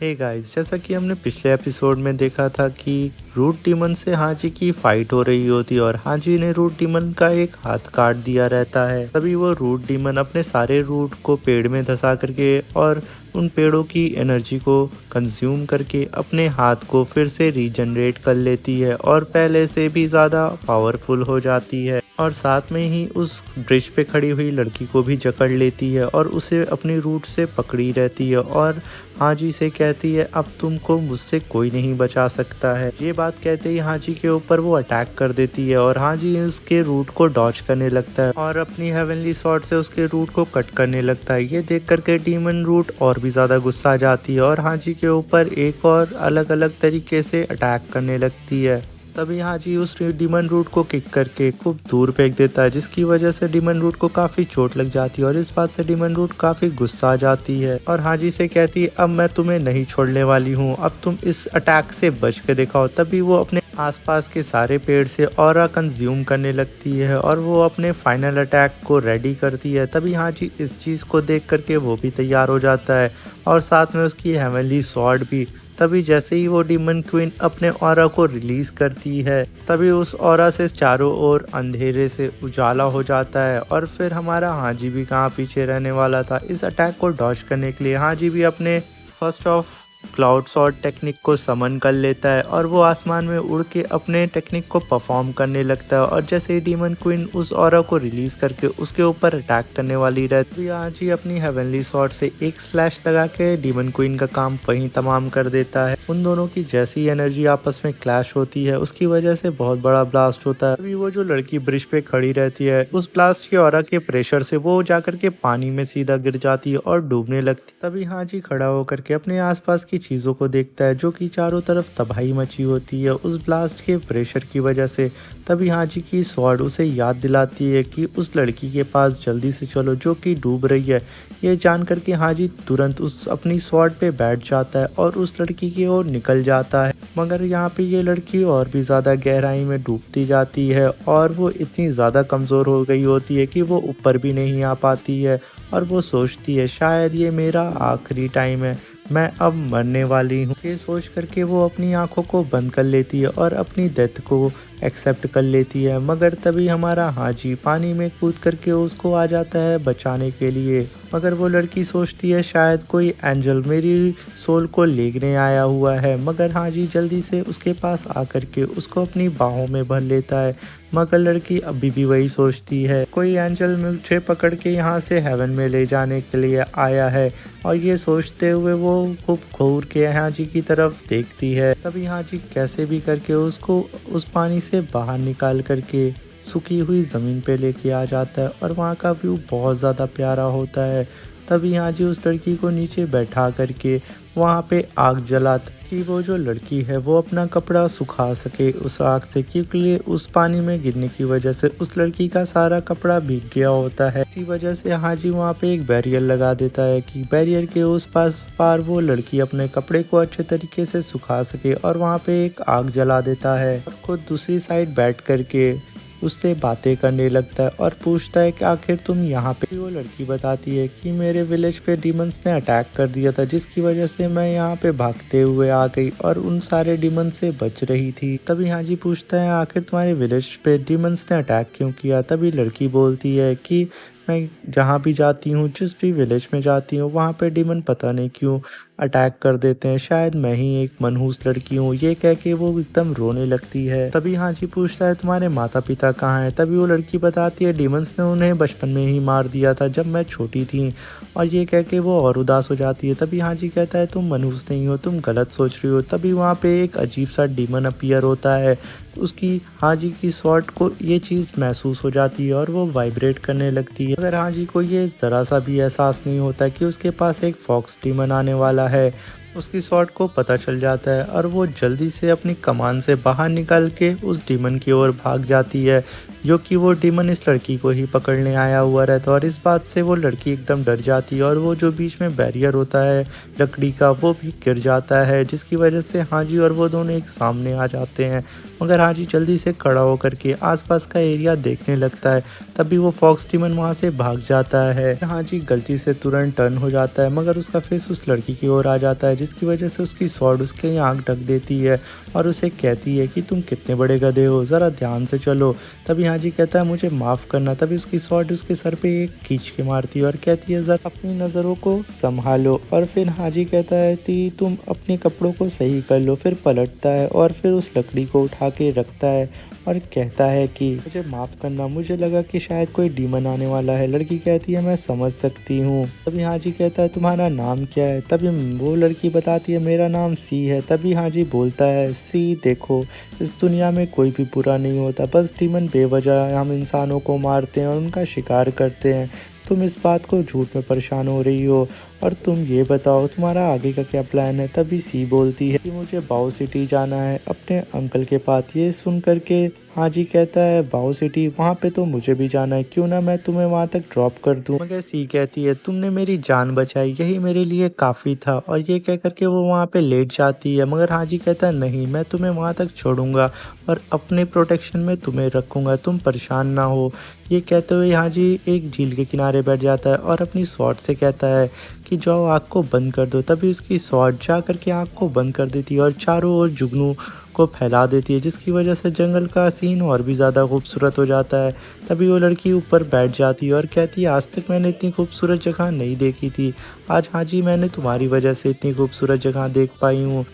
Hey guys, जैसा कि हमने पिछले एपिसोड में देखा था कि रूट डीमन से हाजी की फाइट हो रही होती है और हाजी ने रूट डीमन का एक हाथ काट दिया रहता है। तभी वो रूट डीमन अपने सारे रूट को पेड़ में धंसा करके और उन पेड़ों की एनर्जी को कंज्यूम करके अपने हाथ को फिर से रीजनरेट कर लेती है और पहले से भी ज़्यादा पावरफुल हो जाती है। और साथ में ही उस ब्रिज पे खड़ी हुई लड़की को भी जकड़ लेती है और उसे अपनी रूट से पकड़ी रहती है और हाजी से कहती है, अब तुमको मुझसे कोई नहीं बचा सकता है। ये बात कहते ही हाजी के ऊपर वो अटैक कर देती है और हाजी उसके रूट को डॉच करने लगता है और अपनी हेवनली स्वॉर्ड से उसके रूट को कट करने लगता है। ये देख करके डीमन रूट और भी ज़्यादा गुस्सा आ जाती है और हाजी के ऊपर एक और अलग अलग तरीके से अटैक करने लगती है। तभी हाजी उस डीमन रूट को किक करके खूब दूर फेंक देता है, जिसकी वजह से डीमन रूट को काफी चोट लग जाती है और इस बात से डीमन रूट काफी गुस्सा आ जाती है और हाजी से कहती है, अब मैं तुम्हें नहीं छोड़ने वाली हूँ, अब तुम इस अटैक से बच के दिखाओ। तभी वो अपने आसपास के सारे पेड़ से ऑरा कंज्यूम करने लगती है और वो अपने फाइनल अटैक को रेडी करती है। तभी हाजी इस चीज को देख करके वो भी तैयार हो जाता है और साथ में उसकी हेवनली स्वॉर्ड भी। तभी जैसे ही वो डीमन क्वीन अपने ऑरा को रिलीज करती है, तभी उस ऑरा से चारों ओर अंधेरे से उजाला हो जाता है और फिर हमारा हाजी भी कहाँ पीछे रहने वाला था। इस अटैक को डॉज करने के लिए हाजी भी अपने first of cloud shot technique को समन कर लेता है और वो आसमान में उड़ के अपने टेक्निक को परफॉर्म करने लगता है और जैसे ही डीमन क्वीन उस ऑरा को रिलीज करके उसके ऊपर अटैक करने वाली रहती है, हाजी अपनी हेवनली शॉट से एक स्लैश लगा के डीमन क्वीन का काम वहीं तमाम कर देता है। उन दोनों की जैसी एनर्जी आपस में क्लैश होती है, उसकी वजह से बहुत बड़ा ब्लास्ट होता है। अभी वो जो लड़की ब्रिज पे खड़ी रहती है, उस ब्लास्ट के ऑरा के प्रेशर से वो जाकर के पानी में सीधा गिर जाती है और डूबने लगती है। तभी हाजी खड़ा होकर के अपने आसपास की चीजों को देखता है जो कि चारों तरफ तबाही मची होती है उस ब्लास्ट के प्रेशर की वजह से। तभी हाजी की स्वॉर्ड उसे याद दिलाती है कि उस लड़की के पास जल्दी से चलो जो कि डूब रही है। ये जान करके हाजी तुरंत उस अपनी स्वॉर्ड पे बैठ जाता है और उस लड़की की ओर निकल जाता है, मगर यहाँ पे ये लड़की और भी ज्यादा गहराई में डूबती जाती है और वो इतनी ज्यादा कमजोर हो गई होती है कि वो ऊपर भी नहीं आ पाती है और वो सोचती है शायद ये मेरा आखिरी टाइम है, मैं अब मरने वाली हूँ। ये सोच करके वो अपनी आंखों को बंद कर लेती है और अपनी डेथ को एक्सेप्ट कर लेती है, मगर तभी हमारा हाजी पानी में कूद करके उसको आ जाता है बचाने के लिए। मगर वो लड़की सोचती है शायद कोई एंजल मेरी सोल को लेने आया हुआ है, मगर हाजी जल्दी से उसके पास आकर के उसको अपनी बाहों में भर लेता है। मगर लड़की अभी भी वही सोचती है कोई एंजल मुझे पकड़ के यहाँ से हेवन में ले जाने के लिए आया है, और ये सोचते हुए वो खूब घूर के हाजी की तरफ देखती है। तभी हाजी कैसे भी करके उसको उस पानी से बाहर निकाल करके सूखी हुई ज़मीन पे लेके आ जाता है और वहाँ का व्यू बहुत ज़्यादा प्यारा होता है। तभी हाजी उस लड़की को नीचे बैठा करके वहाँ पे आग जलाता कि वो जो लड़की है वो अपना कपड़ा सुखा सके उस आग से, क्योंकि उस पानी में गिरने की वजह से उस लड़की का सारा कपड़ा भीग गया होता है। इसी वजह से हाजी वहाँ पे एक बैरियर लगा देता है कि बैरियर के उस पार वो लड़की अपने कपड़े को अच्छे तरीके से सुखा सके और वहाँ पे एक आग जला देता है और खुद दूसरी साइड बैठ करके उससे बातें करने लगता है और पूछता है कि आखिर तुम यहाँ पे। वो लड़की बताती है कि मेरे विलेज पे डीमंस ने अटैक कर दिया था, जिसकी वजह से मैं यहाँ पे भागते हुए आ गई और उन सारे डीमन से बच रही थी। तभी हाजी पूछता है आखिर तुम्हारे विलेज पे डीमंस ने अटैक क्यों किया। तभी लड़की बोलती है कि मैं जहाँ भी जाती हूँ, जिस भी विलेज में जाती हूँ, वहाँ पे डीमन पता नहीं क्यों अटैक कर देते हैं, शायद मैं ही एक मनहूस लड़की हूँ। ये कह के वो एकदम रोने लगती है। तभी हाजी पूछता है तुम्हारे माता पिता कहाँ हैं। तभी वो लड़की बताती है डीमंस ने उन्हें बचपन में ही मार दिया था जब मैं छोटी थी, और ये कह के वो और उदास हो जाती है। तभी हाजी कहता है तुम मनहूस नहीं हो, तुम गलत सोच रही हो। तभी वहाँ पे एक अजीब सा डीमन अपीयर होता है, उसकी हाजी की स्वॉर्ड को ये चीज़ महसूस हो जाती है और वो वाइब्रेट करने लगती है। अगर हाजी को ये ज़रा सा भी एहसास नहीं होता कि उसके पास एक फॉक्स डीमन आने वाला है, उसकी स्वॉर्ड को पता चल जाता है और वो जल्दी से अपनी कमान से बाहर निकल के उस डीमन की ओर भाग जाती है, जो कि वो डीमन इस लड़की को ही पकड़ने आया हुआ रहता है। और इस बात से वो लड़की एकदम डर जाती है और वो जो बीच में बैरियर होता है लकड़ी का वो भी गिर जाता है, जिसकी वजह से हाजी और वो दोनों एक सामने आ जाते हैं। मगर हाजी जल्दी से खड़ा होकर के आसपास का एरिया देखने लगता है। तभी वो फॉक्स डीमन वहाँ से भाग जाता है। हाजी गलती से तुरंत टर्न हो जाता है, मगर उसका फेस उस लड़की की ओर आ जाता है, जिसकी वजह से उसकी स्वॉर्ड उसकी आँख ढक देती है और उसे कहती है कि तुम कितने बड़े गधे हो, ज़रा ध्यान से चलो। तभी हाजी कहता है मुझे माफ़ करना। तभी उसकी स्वॉर्ड उसके सर पे एक खींच के मारती है और कहती है ज़रा अपनी नज़रों को संभालो। और फिर हाजी कहता है कि तुम अपने कपड़ों को सही कर लो। फिर पलटता है और फिर उस लकड़ी को उठा के रखता है और कहता है कि मुझे माफ़ करना, मुझे लगा कि शायद कोई डीमन आने वाला है। लड़की कहती है मैं समझ सकती हूँ। तभी हाजी कहता है तुम्हारा नाम क्या है? तभी वो लड़की बताती है मेरा नाम सी है। तभी हाजी बोलता है सी देखो, इस दुनिया में कोई भी बुरा नहीं होता, बस डीमन बेवजह हम इंसानों को मारते हैं और उनका शिकार करते हैं। तुम इस बात को झूठ में परेशान हो रही हो और तुम ये बताओ तुम्हारा आगे का क्या प्लान है? तभी सी बोलती है कि मुझे बाओ सिटी जाना है अपने अंकल के पास। ये सुन करके हाजी कहता है बाओ सिटी, वहाँ पे तो मुझे भी जाना है, क्यों ना मैं तुम्हें वहाँ तक ड्रॉप कर दूँ। मगर सी कहती है तुमने मेरी जान बचाई, यही मेरे लिए काफ़ी था। और ये कह करके वो वहाँ पे लेट जाती है। मगर हाजी कहता है नहीं, मैं तुम्हें वहाँ तक छोड़ूंगा और अपने प्रोटेक्शन में तुम्हें रखूँगा, तुम परेशान ना हो। ये कहते हुए हाजी एक झील के किनारे बैठ जाता है और अपनी स्वॉर्ड से कहता है कि जाओ आग को बंद कर दो। तभी उसकी स्वॉर्ड जा करके आग को बंद कर देती है और चारों ओर जुगनू को फैला देती है, जिसकी वजह से जंगल का सीन और भी ज़्यादा खूबसूरत हो जाता है। तभी वो लड़की ऊपर बैठ जाती है और कहती है आज तक मैंने इतनी खूबसूरत जगह नहीं देखी थी, आज हाजी मैंने तुम्हारी वजह से इतनी खूबसूरत जगह देख पाई हूँ।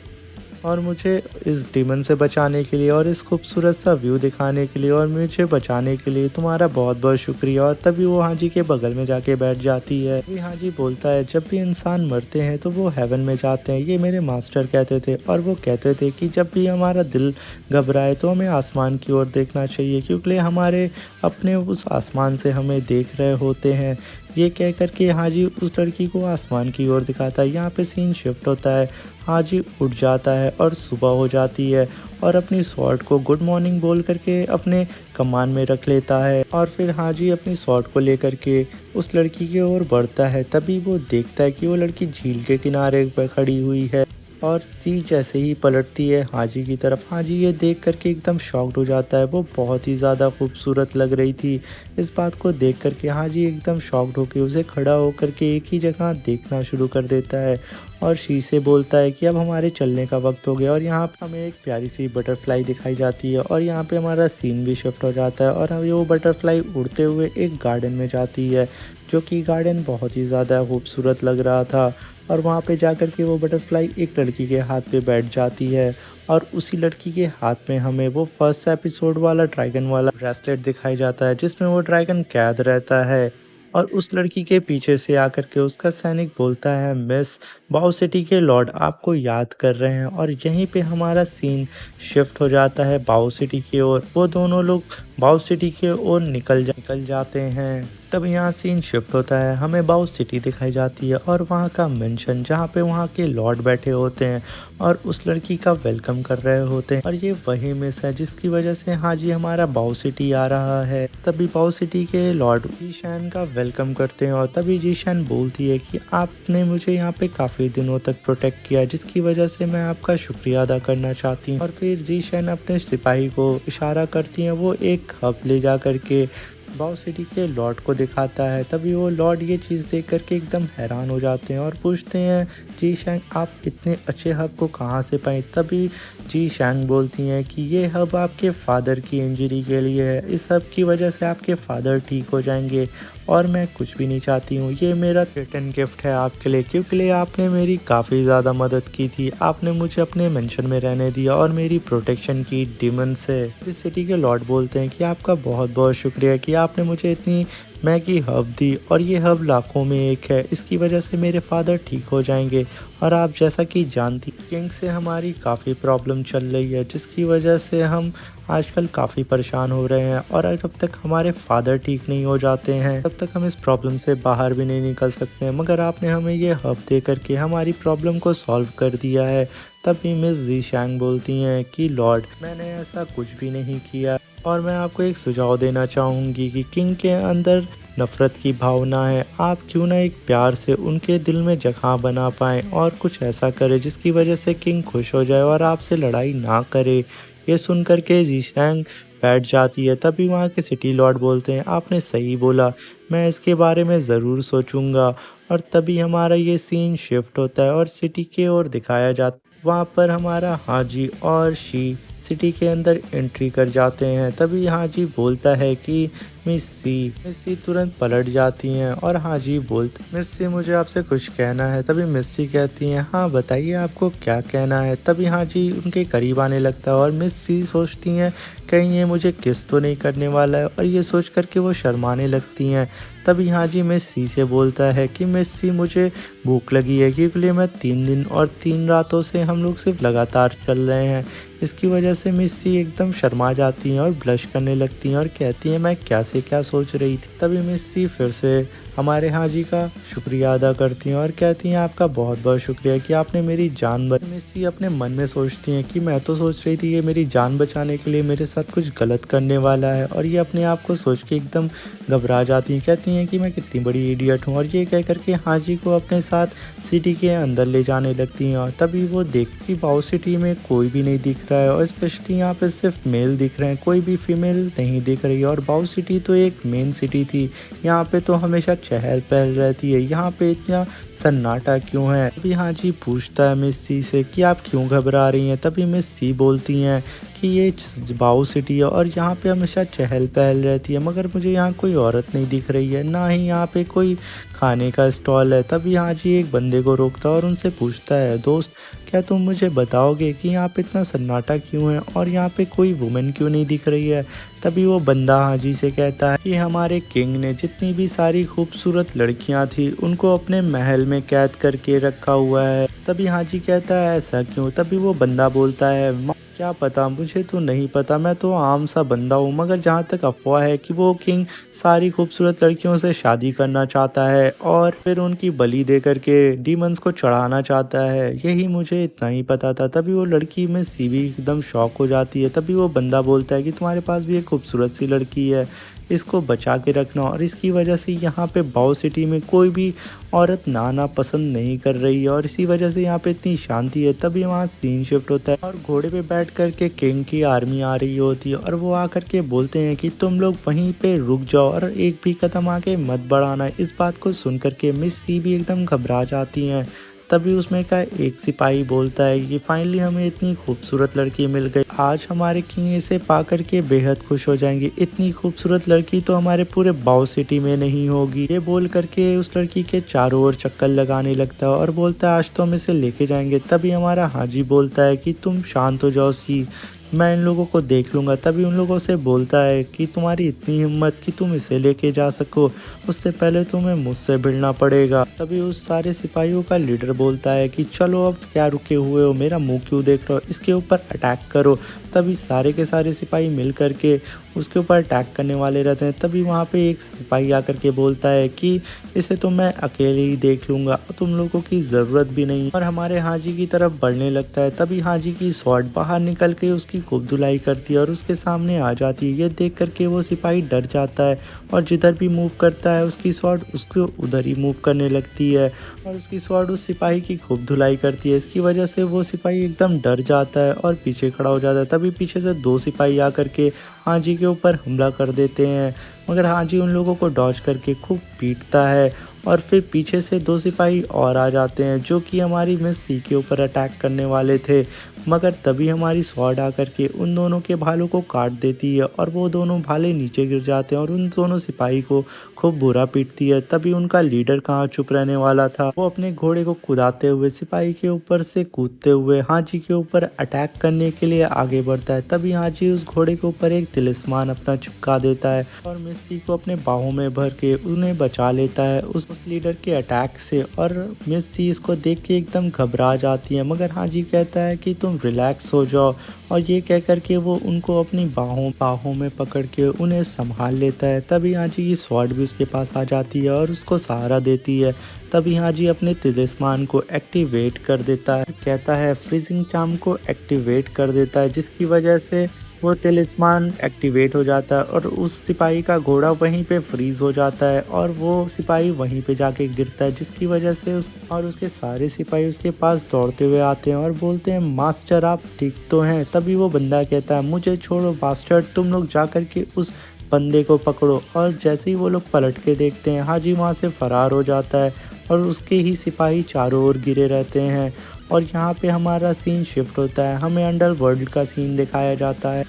और मुझे इस डीमन से बचाने के लिए और इस खूबसूरत सा व्यू दिखाने के लिए और मुझे बचाने के लिए तुम्हारा बहुत बहुत शुक्रिया। और तभी वो हाजी के बगल में जाके बैठ जाती है। तभी हाजी बोलता है जब भी इंसान मरते हैं तो वो हेवन में जाते हैं, ये मेरे मास्टर कहते थे। और वो कहते थे कि जब भी हमारा दिल घबराए तो हमें आसमान की ओर देखना चाहिए, क्योंकि हमारे अपने उस आसमान से हमें देख रहे होते हैं। ये कह कर के हाजी उस लड़की को आसमान की ओर दिखाता है। यहाँ पे सीन शिफ्ट होता है, हाजी उठ जाता है और सुबह हो जाती है और अपनी स्वॉर्ड को गुड मॉर्निंग बोल करके अपने कमान में रख लेता है। और फिर हाजी अपनी स्वॉर्ड को लेकर के उस लड़की की ओर बढ़ता है। तभी वो देखता है कि वो लड़की झील के किनारे पर खड़ी हुई है और सी जैसे ही पलटती है हाजी की तरफ, हाजी ये देख करके एकदम शॉक्ड हो जाता है। वो बहुत ही ज़्यादा खूबसूरत लग रही थी। इस बात को देख करके हाजी एकदम शॉक्ड होकर उसे खड़ा होकर के एक ही जगह देखना शुरू कर देता है और शी से बोलता है कि अब हमारे चलने का वक्त हो गया। और यहाँ पर हमें एक प्यारी सी बटरफ्लाई दिखाई जाती है और यहाँ पे हमारा सीन भी शिफ्ट हो जाता है और अब वो बटरफ्लाई उड़ते हुए एक गार्डन में जाती है, जो कि गार्डन बहुत ही ज़्यादा खूबसूरत लग रहा था। और वहाँ पे जाकर के वो बटरफ्लाई एक लड़की के हाथ पे बैठ जाती है और उसी लड़की के हाथ में हमें वो फर्स्ट एपिसोड वाला ड्रैगन वाला ब्रेसलेट दिखाई जाता है, जिसमें वो ड्रैगन कैद रहता है। और उस लड़की के पीछे से आकर के उसका सैनिक बोलता है मिस, बाओ सिटी के लॉर्ड आपको याद कर रहे हैं। और यहीं पे हमारा सीन शिफ्ट हो जाता है बाओ सिटी की ओर। वो दोनों लोग बाओ सिटी के ओर निकल जाते हैं। तब यहाँ सीन शिफ्ट होता है, हमें बाओ सिटी दिखाई जाती है और वहाँ का मेंशन जहाँ पे वहाँ के लॉर्ड बैठे होते हैं और उस लड़की का वेलकम कर रहे होते हैं। और ये वही मिस है जिसकी वजह से हाजी हमारा बाओ सिटी आ रहा है। तभी बाओ सिटी के लॉर्ड जीशैन का वेलकम करते हैं और तभी जीशैन बोलती है कि आपने मुझे यहाँ पे काफ़ी दिनों तक प्रोटेक्ट किया, जिसकी वजह से मैं आपका शुक्रिया अदा करना चाहती हूँ। और फिर जीशैन अपने सिपाही को इशारा करती हैं, वो एक हब ले जा करके बाओ सिटी के लॉर्ड को दिखाता है। तभी वो लॉर्ड ये चीज़ देख करके एकदम हैरान हो जाते हैं और पूछते हैं जी शैंग आप इतने अच्छे हब को कहाँ से पाए। तभी जी शैंग बोलती हैं कि ये हब आपके फादर की इंजरी के लिए है, इस हब की वजह से आपके फादर ठीक हो जाएंगे और मैं कुछ भी नहीं चाहती हूँ, ये मेरा रिटर्न गिफ्ट है आपके लिए, क्योंकि आपने मेरी काफ़ी ज़्यादा मदद की थी, आपने मुझे अपने मेंशन में रहने दिया और मेरी प्रोटेक्शन की डीमन से। इस सिटी के लॉर्ड बोलते हैं कि आपका बहुत बहुत शुक्रिया कि आपने मुझे इतनी मैगी हब दी और ये हब लाखों में एक है, इसकी वजह से मेरे फादर ठीक हो जाएंगे। और आप जैसा कि जानती किंग से हमारी काफ़ी प्रॉब्लम चल रही है, जिसकी वजह से हम आजकल काफ़ी परेशान हो रहे हैं और जब तक हमारे फादर ठीक नहीं हो जाते हैं तब तक हम इस प्रॉब्लम से बाहर भी नहीं निकल सकते हैं। मगर आपने हमें ये हब दे करके हमारी प्रॉब्लम को सॉल्व कर दिया है। तभी मिस जी शैंग बोलती हैं कि लॉर्ड मैंने ऐसा कुछ भी नहीं किया और मैं आपको एक सुझाव देना चाहूँगी कि किंग के अंदर नफ़रत की भावना है, आप क्यों ना एक प्यार से उनके दिल में जगह बना पाएँ और कुछ ऐसा करें जिसकी वजह से किंग खुश हो जाए और आपसे लड़ाई ना करे। ये सुन कर के जी शैंग बैठ जाती है। तभी वहाँ के सिटी लॉर्ड बोलते हैं, आपने सही बोला, मैं इसके बारे में ज़रूर सोचूंगा। और तभी हमारा ये सीन शिफ्ट होता है और सिटी की ओर दिखाया जाता है। वहाँ पर हमारा हाजी और शी सिटी के अंदर एंट्री कर जाते हैं। तभी हाजी बोलता है कि मिस्सी तुरंत पलट जाती हैं और हाजी बोलते, मिस्सी मुझे आपसे कुछ कहना है। तभी मिस्सी कहती हैं, हाँ बताइए आपको क्या कहना है। तभी हाजी उनके करीब आने लगता है और मिस्सी सोचती हैं कहीं ये मुझे किस तो नहीं करने वाला है, और ये सोच करके वो शर्माने लगती हैं। तभी हाजी मिस्सी से बोलता है कि मिस्सी मुझे भूख लगी है, क्योंकि मैं 3 दिन और 3 रातों से हम लोग सिर्फ लगातार चल रहे हैं। इसकी वजह से मिस्सी एकदम शर्मा जाती हैं और ब्लश करने लगती हैं और कहती हैं मैं क्या से क्या सोच रही थी। तभी मिस्सी फिर से हमारे हाजी का शुक्रिया अदा करती हैं और कहती हैं आपका बहुत बहुत शुक्रिया कि आपने मेरी जान बचाई। मिस्सी अपने मन में सोचती हैं कि मैं तो सोच रही थी ये मेरी जान बचाने के लिए मेरे साथ कुछ गलत करने वाला है, और ये अपने आप को सोच के एकदम घबरा जाती हैं। कहती हैं कि मैं कितनी बड़ी इडियट हूँ, और ये कह करके हाजी को अपने साथ सिटी के अंदर ले जाने लगती हैं। और तभी वो देखती बाउ सिटी में कोई भी नहीं दिख रहा है, और स्पेशली यहाँ पे सिर्फ मेल दिख रहे हैं, कोई भी फीमेल नहीं दिख रही है। और बाउ सिटी तो एक मेन सिटी थी, यहाँ पे तो हमेशा चहल पहल रहती है, यहाँ पे इतना सन्नाटा क्यों है। तभी हाजी पूछता है मिस सी से कि आप क्यों घबरा रही हैं। तभी मिस सी बोलती हैं कि ये बाउ सिटी है और यहाँ पे हमेशा चहल पहल रहती है, मगर मुझे यहाँ कोई औरत नहीं दिख रही है, ना ही यहाँ पे कोई खाने का स्टॉल है। तभी हाजी एक बंदे को रोकता है और उनसे पूछता है, दोस्त क्या तुम मुझे बताओगे कि यहाँ पे इतना सन्नाटा क्यों है और यहाँ पे कोई वुमेन क्यों नहीं दिख रही है। तभी वो बंदा हाजी से कहता है कि हमारे किंग ने जितनी भी सारी खूबसूरत लड़कियाँ थी उनको अपने महल में कैद करके रखा हुआ है। तभी हाजी कहता है ऐसा क्यों। तभी वो बंदा बोलता है क्या पता, मुझे तो नहीं पता, मैं तो आम सा बंदा हूँ, मगर जहाँ तक अफवाह है कि वो किंग सारी खूबसूरत लड़कियों से शादी करना चाहता है और फिर उनकी बलि दे करके डीमंस को चढ़ाना चाहता है, यही मुझे इतना ही पता था। तभी वो लड़की में सी भी एकदम शॉक हो जाती है। तभी वो बंदा बोलता है कि तुम्हारे पास भी एक खूबसूरत सी लड़की है, इसको बचा के रखना, और इसकी वजह से यहाँ पे बाउ सिटी में कोई भी औरत नाना पसंद नहीं कर रही है और इसी वजह से यहाँ पे इतनी शांति है। तभी वहाँ सीन शिफ्ट होता है और घोड़े पे बैठ करके किंग की आर्मी आ रही होती है और वो आकर के बोलते हैं कि तुम लोग वहीं पे रुक जाओ और एक भी कदम आगे मत बढ़ाना। इस बात को सुन करके मिस सी भी एकदम घबरा जाती हैं। तभी उसमें का एक सिपाही बोलता है कि फाइनली हमें इतनी खूबसूरत लड़की मिल गई, आज हमारे किंग इसे पा करके बेहद खुश हो जाएंगे, इतनी खूबसूरत लड़की तो हमारे पूरे बाउ सिटी में नहीं होगी। ये बोल करके उस लड़की के चारों ओर चक्कर लगाने लगता है और बोलता है आज तो हम इसे लेके जाएंगे। तभी हमारा हाजी बोलता है कि तुम शांत हो जाओ सी, मैं इन लोगों को देख लूँगा। तभी उन लोगों से बोलता है कि तुम्हारी इतनी हिम्मत कि तुम इसे लेके जा सको, उससे पहले तुम्हें मुझसे भिड़ना पड़ेगा। तभी उस सारे सिपाहियों का लीडर बोलता है कि चलो अब क्या रुके हुए हो, मेरा मुंह क्यों देख रहे हो, इसके ऊपर अटैक करो। तभी सारे के सारे सिपाही मिल करके उसके ऊपर अटैक करने वाले रहते हैं। तभी वहाँ पे एक सिपाही आकर के बोलता है कि इसे तो मैं अकेले ही देख लूँगा, तुम लोगों की ज़रूरत भी नहीं, और हमारे हाजी की तरफ बढ़ने लगता है। तभी हाजी की स्वॉर्ड बाहर निकल के उसकी खूब धुलाई करती है और उसके सामने आ जाती है। ये देख करके वो सिपाही डर जाता है और जिधर भी मूव करता है उसकी स्वॉर्ड उसको उधर ही मूव करने लगती है और उसकी स्वॉर्ड उस सिपाही की खूब धुलाई करती है। इसकी वजह से वो सिपाही एकदम डर जाता है और पीछे खड़ा हो जाता है। तभी पीछे से 2 सिपाही आकर के हाजी के ऊपर हमला कर देते हैं, मगर हाजी उन लोगों को डॉज करके खूब पीटता है और फिर पीछे से 2 सिपाही और आ जाते हैं जो कि हमारी मिस सी के ऊपर अटैक करने वाले थे, मगर तभी हमारी स्वॉर्ड आकर के उन दोनों के भालों को काट देती है और वो दोनों भाले नीचे गिर जाते हैं और उन दोनों सिपाही को खूब बुरा पीटती है। तभी उनका लीडर कहाँ चुप रहने वाला था, वो अपने घोड़े को कुदाते हुए सिपाही के ऊपर से कूदते हुए हाजी के ऊपर अटैक करने के लिए आगे बढ़ता है। तभी हाजी उस घोड़े के ऊपर एक तिलिस्मान अपना चिपका देता है और मिस सी को अपने बाहों में भर के उन्हें बचा लेता है उस लीडर के अटैक से। और मिस सी इसको देख के एकदम घबरा जाती है, मगर हाजी कहता है कि तुम रिलैक्स हो जाओ, और ये कह करके वो उनको अपनी बाहों में पकड़ के उन्हें संभाल लेता है। तभी हाजी की स्वॉर्ड भी उसके पास आ जाती है और उसको सहारा देती है। तभी हाजी अपने तिलिस्मान को एक्टिवेट कर देता है, कहता है फ्रीजिंग चार्म को एक्टिवेट कर देता है, जिसकी वजह से वो तिलिस्मान एक्टिवेट हो जाता है और उस सिपाही का घोड़ा वहीं पे फ्रीज हो जाता है और वो सिपाही वहीं पे जाके गिरता है, जिसकी वजह से उसके सारे सिपाही उसके पास दौड़ते हुए आते हैं और बोलते हैं मास्टर आप ठीक तो हैं। तभी वो बंदा कहता है मुझे छोड़ो बास्टर्ड, तुम लोग जा कर के उस बंदे को पकड़ो। और जैसे ही वो लोग पलट के देखते हैं हाजी वहाँ से फरार हो जाता है और उसके ही सिपाही चारों ओर गिरे रहते हैं। और यहाँ पे हमारा सीन शिफ्ट होता है, हमें अंडरवर्ल्ड का सीन दिखाया जाता है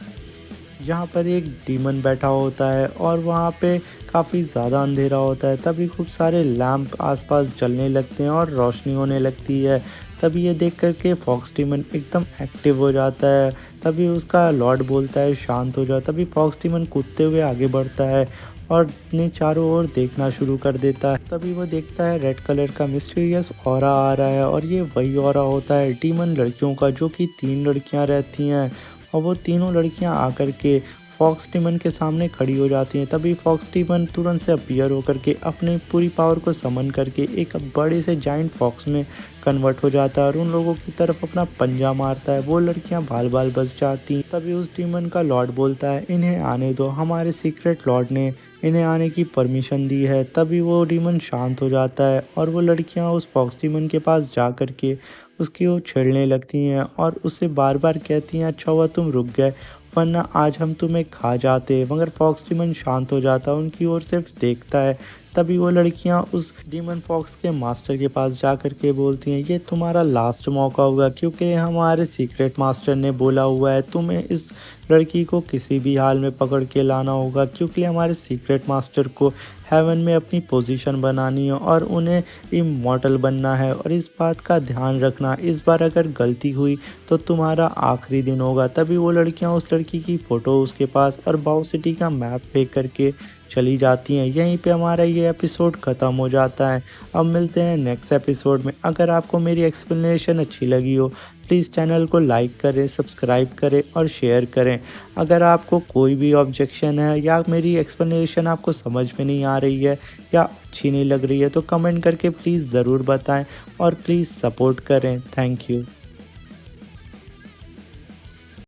जहाँ पर एक डीमन बैठा होता है और वहाँ पे काफ़ी ज़्यादा अंधेरा होता है। तभी खूब सारे लैंप आसपास जलने लगते हैं और रोशनी होने लगती है। तभी ये देख कर के फॉक्स डीमन एकदम एक्टिव हो जाता है। तभी उसका लॉर्ड बोलता है शांत हो जाओ। तभी फॉक्स डीमन कूदते हुए आगे बढ़ता है और अपने चारों ओर देखना शुरू कर देता है। तभी वो देखता है रेड कलर का मिस्टीरियस ऑरा आ रहा है और ये वही ऑरा होता है डीमन लड़कियों का, जो कि 3 लड़कियां रहती हैं और वो तीनों लड़कियां आकर के फॉक्स डीमन के सामने खड़ी हो जाती हैं। तभी फॉक्स डीमन तुरंत से अपीयर होकर के अपने पूरी पावर को समन करके एक बड़े से जाइंट फॉक्स में कन्वर्ट हो जाता है और उन लोगों की तरफ अपना पंजा मारता है। वो लड़कियां बाल बाल बच जाती। तभी उस डीमन का लॉर्ड बोलता है इन्हें आने दो, हमारे सीक्रेट लॉर्ड ने इन्हें आने की परमिशन दी है। तभी वो डीमन शांत हो जाता है और वो लड़कियां उस फॉक्स डीमन के पास जा कर के उसकी ओर छेड़ने लगती हैं और उससे बार बार कहती हैं अच्छा हुआ तुम रुक गए, वरना आज हम तुम्हें खा जाते। मगर फॉक्स डीमन शांत हो जाता है, उनकी ओर सिर्फ देखता है। तभी वो लड़कियां उस डीमन फॉक्स के मास्टर के पास जा कर के बोलती हैं ये तुम्हारा लास्ट मौका होगा, क्योंकि हमारे सीक्रेट मास्टर ने बोला हुआ है तुम्हें इस लड़की को किसी भी हाल में पकड़ के लाना होगा, क्योंकि हमारे सीक्रेट मास्टर को हेवन में अपनी पोजीशन बनानी है और उन्हें इमॉर्टल बनना है। और इस बात का ध्यान रखना, इस बार अगर गलती हुई तो तुम्हारा आखिरी दिन होगा। तभी वो लड़कियां उस लड़की की फ़ोटो उसके पास और बाउ सिटी का मैप फेंक करके चली जाती हैं। यहीं पे हमारा ये एपिसोड ख़त्म हो जाता है। अब मिलते हैं नेक्स्ट एपिसोड में। अगर आपको मेरी एक्सप्लेनेशन अच्छी लगी हो प्लीज़ चैनल को लाइक करें, सब्सक्राइब करें और शेयर करें। अगर आपको कोई भी ऑब्जेक्शन है या मेरी एक्सप्लेनेशन आपको समझ में नहीं आ रही है या अच्छी नहीं लग रही है तो कमेंट करके प्लीज़ ज़रूर बताएं और प्लीज़ सपोर्ट करें। Thank you.